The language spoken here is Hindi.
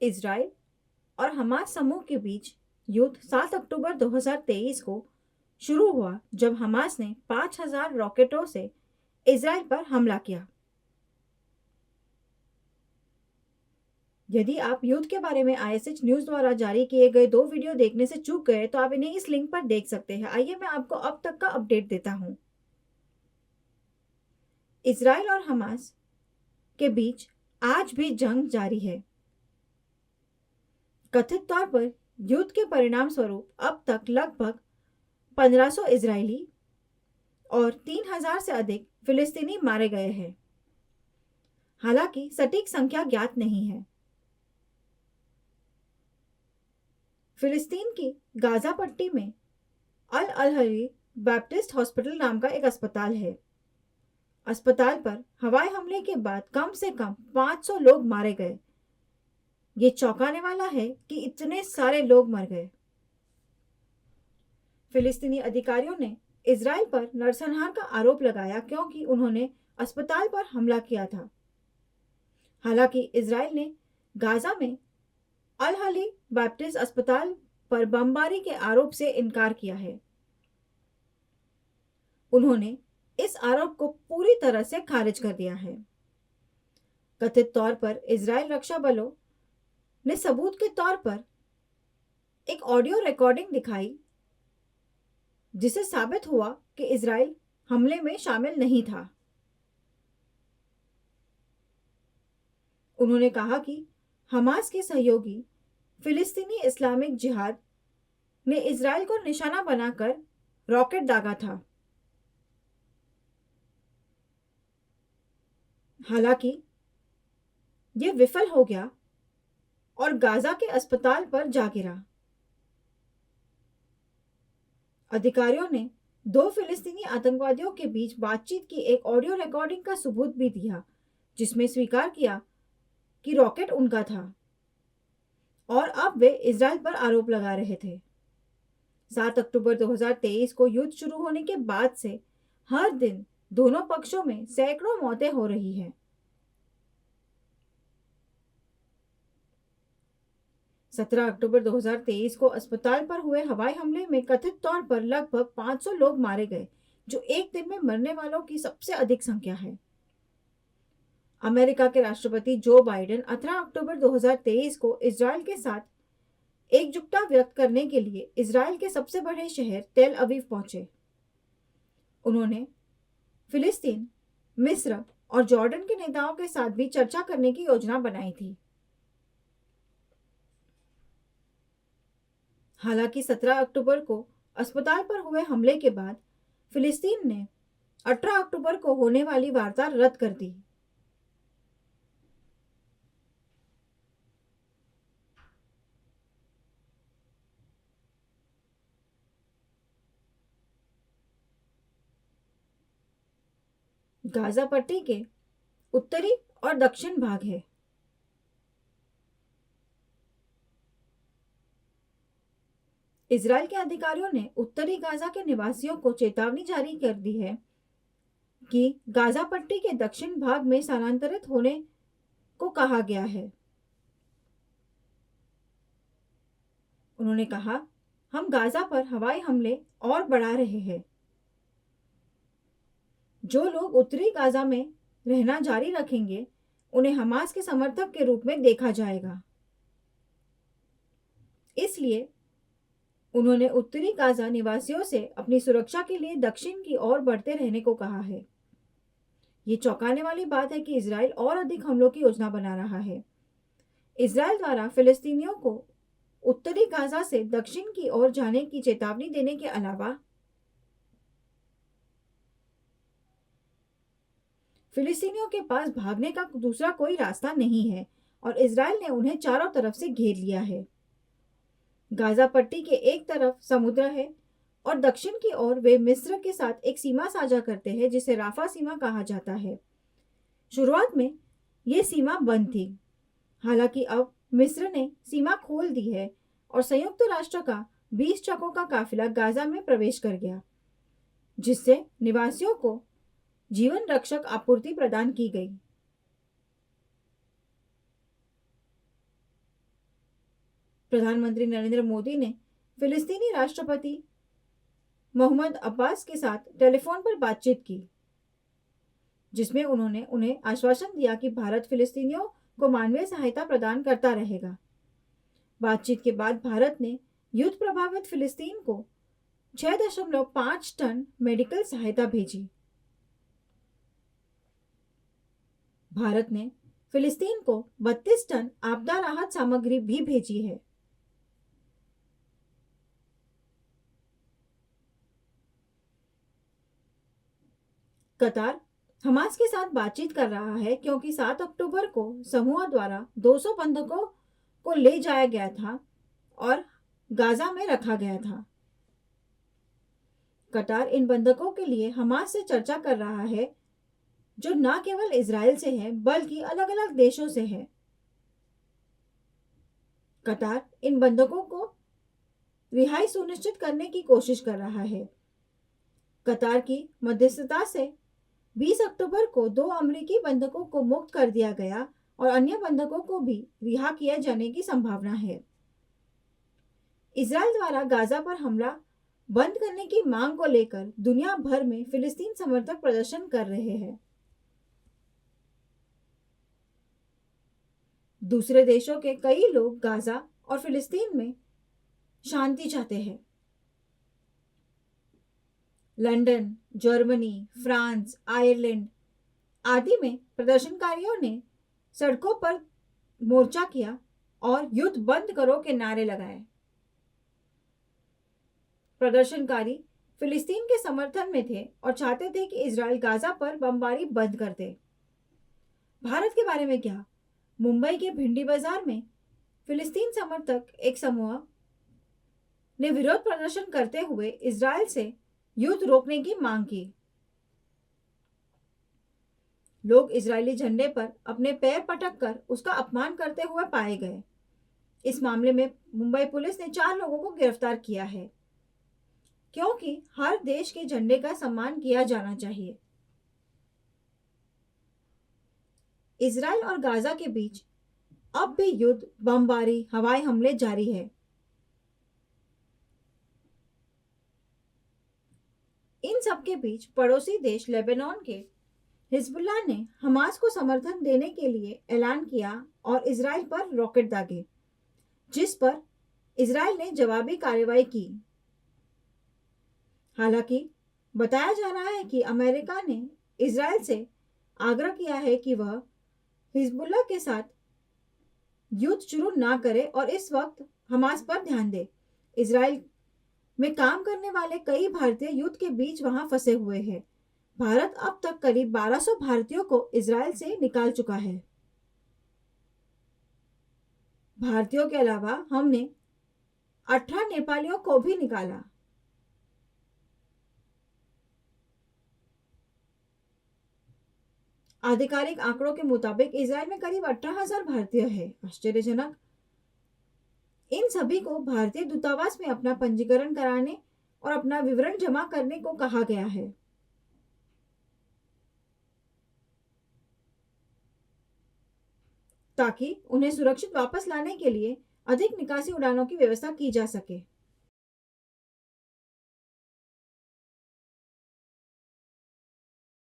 इज़राइल और हमास समूह के बीच युद्ध 7 अक्टूबर 2023 को शुरू हुआ जब हमास ने 5,000 रॉकेटों से इज़राइल पर हमला किया। यदि आप युद्ध के बारे में आईएसएच न्यूज़ द्वारा जारी किए गए 2 वीडियो देखने से चूक गए तो आप इन्हें इस लिंक पर देख सकते हैं। आइए मैं आपको अब तक का अपडेट देता हूँ। इज़राइल और हमास के बीच आज भी जंग जारी है। कथित तौर पर युद्ध के परिणाम स्वरूप अब तक लगभग 1500 इजरायली और 3,000 से अधिक फिलिस्तीनी मारे गए हैं। हालांकि सटीक संख्या ज्ञात नहीं है। फिलिस्तीन की गाजा पट्टी में अल अहली बैप्टिस्ट हॉस्पिटल नाम का एक अस्पताल है। अस्पताल पर हवाई हमले के बाद कम से कम 500 लोग मारे गए। ये चौंकाने वाला है कि इतने सारे लोग मर गए। फिलिस्तीनी अधिकारियों ने इजराइल पर नरसंहार का आरोप लगाया क्योंकि उन्होंने अस्पताल पर हमला किया था। हालांकि इजराइल ने गाजा में अल अहली बैप्टिस्ट अस्पताल पर बमबारी के आरोप से इनकार किया है। उन्होंने इस आरोप को पूरी तरह से खारिज कर दिया है। कथित तौर पर इजराइल रक्षा बलों ने सबूत के तौर पर एक ऑडियो रिकॉर्डिंग दिखाई जिसे साबित हुआ कि इजराइल हमले में शामिल नहीं था। उन्होंने कहा कि हमास के सहयोगी फिलिस्तीनी इस्लामिक जिहाद ने इजराइल को निशाना बनाकर रॉकेट दागा था। हालांकि यह विफल हो गया और गाजा के अस्पताल पर जा गिरा। अधिकारियों ने 2 फिलिस्तीनी आतंकवादियों के बीच बातचीत की एक ऑडियो रिकॉर्डिंग का सबूत भी दिया, जिसमें स्वीकार किया कि रॉकेट उनका था और अब वे इजराइल पर आरोप लगा रहे थे। 7 अक्टूबर 2023 को युद्ध शुरू होने के बाद से हर दिन दोनों पक्षों में सैकड़ों मौतें हो रही हैं। 17 अक्टूबर 2023 को अस्पताल पर हुए हवाई हमले में कथित तौर पर लगभग 500 लोग मारे गए, जो एक दिन में मरने वालों की सबसे अधिक संख्या है। अमेरिका के राष्ट्रपति जो बाइडेन 18 अक्टूबर 2023 को इजराइल के साथ एकजुटता व्यक्त करने के लिए इजराइल के सबसे बड़े शहर तेल अवीव पहुंचे। उन्होंने फिलिस्तीन, मिस्र और जॉर्डन के नेताओं के साथ भी चर्चा करने की योजना बनाई थी। हालांकि 17 अक्टूबर को अस्पताल पर हुए हमले के बाद फिलिस्तीन ने 18 अक्टूबर को होने वाली वार्ता रद्द कर दी। गाजा पट्टी के उत्तरी और दक्षिण भाग है। इजराइल के अधिकारियों ने उत्तरी गाजा के निवासियों को चेतावनी जारी कर दी है कि गाजा पट्टी के दक्षिण भाग में स्थानांतरित होने को कहा गया है। उन्होंने कहा, हम गाजा पर हवाई हमले और बढ़ा रहे हैं। जो लोग उत्तरी गाजा में रहना जारी रखेंगे, उन्हें हमास के समर्थक के रूप में देखा जाएगा। इसलिए उन्होंने उत्तरी गाजा निवासियों से अपनी सुरक्षा के लिए दक्षिण की ओर बढ़ते रहने को कहा है। ये चौंकाने वाली बात है कि इजराइल और अधिक हमलों की योजना बना रहा है। इजराइल द्वारा फिलिस्तीनियों को उत्तरी गाजा से दक्षिण की ओर जाने की चेतावनी देने के अलावा फिलिस्तीनियों के पास भागने का दूसरा कोई रास्ता नहीं है और इजराइल ने उन्हें चारों तरफ से घेर लिया है। गाजा पट्टी के एक तरफ समुद्र है और दक्षिण की ओर वे मिस्र के साथ एक सीमा साझा करते हैं जिसे राफा सीमा कहा जाता है। शुरुआत में ये सीमा बंद थी। हालांकि अब मिस्र ने सीमा खोल दी है और संयुक्त राष्ट्र का 20 ट्रकों का काफिला गाजा में प्रवेश कर गया, जिससे निवासियों को जीवन रक्षक आपूर्ति प्रदान की गई। प्रधानमंत्री नरेंद्र मोदी ने फिलिस्तीनी राष्ट्रपति मोहम्मद अब्बास के साथ टेलीफोन पर बातचीत की, जिसमें उन्होंने उन्हें आश्वासन दिया कि भारत फिलिस्तीनियों को मानवीय सहायता प्रदान करता रहेगा। बातचीत के बाद भारत ने युद्ध प्रभावित फिलिस्तीन को 6.5 टन मेडिकल सहायता भेजी। भारत ने फिलिस्तीन को 32 टन आपदा राहत सामग्री भी भेजी है। कतार हमास के साथ बातचीत कर रहा है क्योंकि 7 अक्टूबर को समूह द्वारा 200 बंधकों को ले जाया गया था और गाजा में रखा गया था। कतार इन बंधकों के लिए हमास से चर्चा कर रहा है, जो न केवल इजराइल से है बल्कि अलग अलग देशों से है। कतार इन बंधकों को रिहाई सुनिश्चित करने की कोशिश कर रहा है। कतार की मध्यस्थता से 20 अक्टूबर को 2 अमेरिकी बंधकों को मुक्त कर दिया गया और अन्य बंधकों को भी रिहा किए जाने की संभावना है। इजराइल द्वारा गाजा पर हमला बंद करने की मांग को लेकर दुनिया भर में फिलिस्तीन समर्थक प्रदर्शन कर रहे हैं। दूसरे देशों के कई लोग गाजा और फिलिस्तीन में शांति चाहते हैं। लंदन, जर्मनी, फ्रांस, आयरलैंड आदि में प्रदर्शनकारियों ने सड़कों पर मोर्चा किया और युद्ध बंद करो के नारे लगाए। प्रदर्शनकारी फिलिस्तीन के समर्थन में थे और चाहते थे कि इजराइल गाजा पर बमबारी बंद कर दे। भारत के बारे में क्या? मुंबई के भिंडी बाजार में फिलिस्तीन समर्थक एक समूह ने विरोध प्रदर्शन करते हुए इजराइल से युद्ध रोकने की मांग की। लोग इजरायली झंडे पर अपने पैर पटक कर उसका अपमान करते हुए पाए गए। इस मामले में मुंबई पुलिस ने 4 लोगों को गिरफ्तार किया है, क्योंकि हर देश के झंडे का सम्मान किया जाना चाहिए। इजराइल और गाजा के बीच अब भी युद्ध, बमबारी, हवाई हमले जारी है। इन सब के बीच पड़ोसी देश लेबनान के हिजबुल्लाह ने हमास को समर्थन देने के लिए ऐलान किया और इजराइल पर रॉकेट दागे, जिस पर इजराइल ने जवाबी कार्रवाई की। हालांकि बताया जा रहा है कि अमेरिका ने इजराइल से आग्रह किया है कि वह हिजबुल्लाह के साथ युद्ध शुरू ना करे और इस वक्त हमास पर ध्यान दे। इजराइल में काम करने वाले कई भारतीय युद्ध के बीच वहां फंसे हुए हैं। भारत अब तक करीब 1200 भारतीयों को इजराइल से निकाल चुका है। भारतीयों के अलावा हमने 18 नेपालियों को भी निकाला। आधिकारिक आंकड़ों के मुताबिक इजराइल में करीब 18,000 भारतीय हैं। आश्चर्यजनक। इन सभी को भारतीय दूतावास में अपना पंजीकरण कराने और अपना विवरण जमा करने को कहा गया है। ताकि उन्हें सुरक्षित वापस लाने के लिए अधिक निकासी उड़ानों की व्यवस्था की जा सके।